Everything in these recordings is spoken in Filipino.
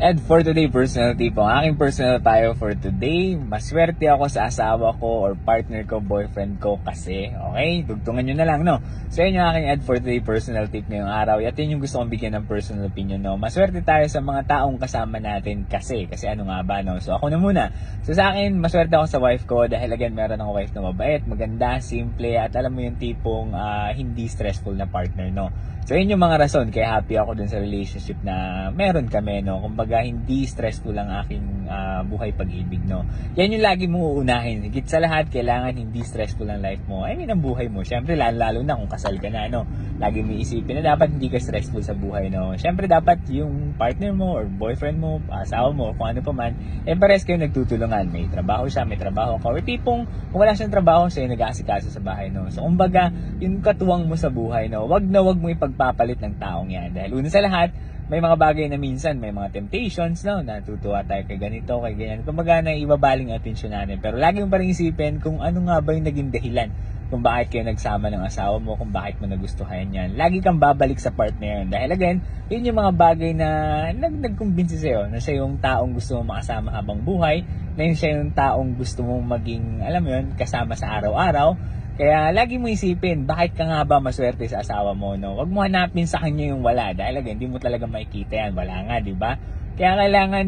And for today, personal tip. Ang aking personal tayo for today, maswerte ako sa asawa ko or partner ko, boyfriend ko kasi. Okay? Dugtungan nyo na lang, no? So, yun yung aking for today personal tip ngayong araw. At yun yung gusto kong bigyan ng personal opinion, no? Maswerte tayo sa mga taong kasama natin kasi. Kasi ano nga ba, no? So, ako na muna. So, sa akin, maswerte ako sa wife ko dahil again, meron akong wife na mabait, maganda, simple, at alam mo yung tipong hindi stressful na partner, no? So, yun yung mga rason kaya happy ako dun sa relationship na meron kami, no? Kumbaga, hindi stressful ang aking buhay pag-ibig, no? Yan yung lagi mong uunahin. Higit sa lahat, kailangan hindi stressful ang life mo. I mean, ang buhay mo. Siyempre, lalo na kung kasal ka na, no? Lagi mo isipin na dapat hindi ka stressful sa buhay, no? Siyempre, dapat yung partner mo or boyfriend mo, asawa mo, kung ano pa man, pares kayo nagtutulungan. May trabaho siya, may trabaho ka. Or tipong, kung wala siyang trabaho, siya yung nag-aasikaso sa bahay, no? So, kumbaga, yung katuwang mo sa buhay, no? Wag mo ipagpapalit ng taong yan. Dahil una sa lahat, may mga bagay na minsan, may mga temptations, no? Natutuwa tayo kay ganito, kay ganyan. Kumbaga na ibabaling ang atensyon natin. Pero lagi mo pa rin isipin kung ano nga ba yung naging dahilan kung bakit kayo nagsama ng asawa mo, kung bakit mo nagustuhan yan. Lagi kang babalik sa partner yan. Dahil again, yun yung mga bagay na nagkumbinsi sa'yo na siya yung taong gusto mong makasama habang buhay, na yun siya yung taong gusto mong maging, alam mo yun, kasama sa araw-araw. Kaya lagi mo isipin, bakit ka nga ba maswerte sa asawa mo, no? Huwag mo hanapin sa kanya yung wala. Dahil again, hindi mo talaga makikita yan. Wala nga, di ba? Kaya kailangan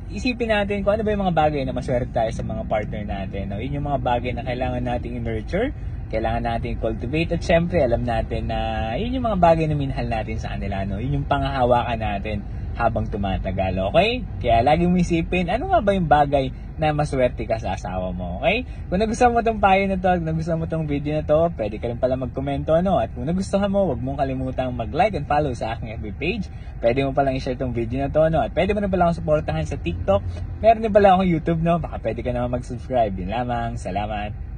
isipin natin kung ano ba yung mga bagay na maswerte tayo sa mga partner natin. No? Yun yung mga bagay na kailangan natin i-nurture, kailangan natin i-cultivate. At syempre, alam natin na yun yung mga bagay na minahal natin sa kanila. No? Yun yung pangahawakan natin habang tumatagal, okay? Kaya lagi mo isipin, ano nga ba yung bagay na maswerte ka sa asawa mo, okay? Kung nagustuhan mo itong payo na to, kung nagustuhan mo itong video na to, pwede ka rin pala magkomento, ano? At kung nagustuhan mo, huwag mong kalimutang mag-like and follow sa aking FB page. Pwede mo palang i-share itong video na to, ano? At pwede mo rin pala akong supportahan sa TikTok. Meron din pala akong YouTube, no? Baka pwede ka naman mag-subscribe. Yun lamang. Salamat!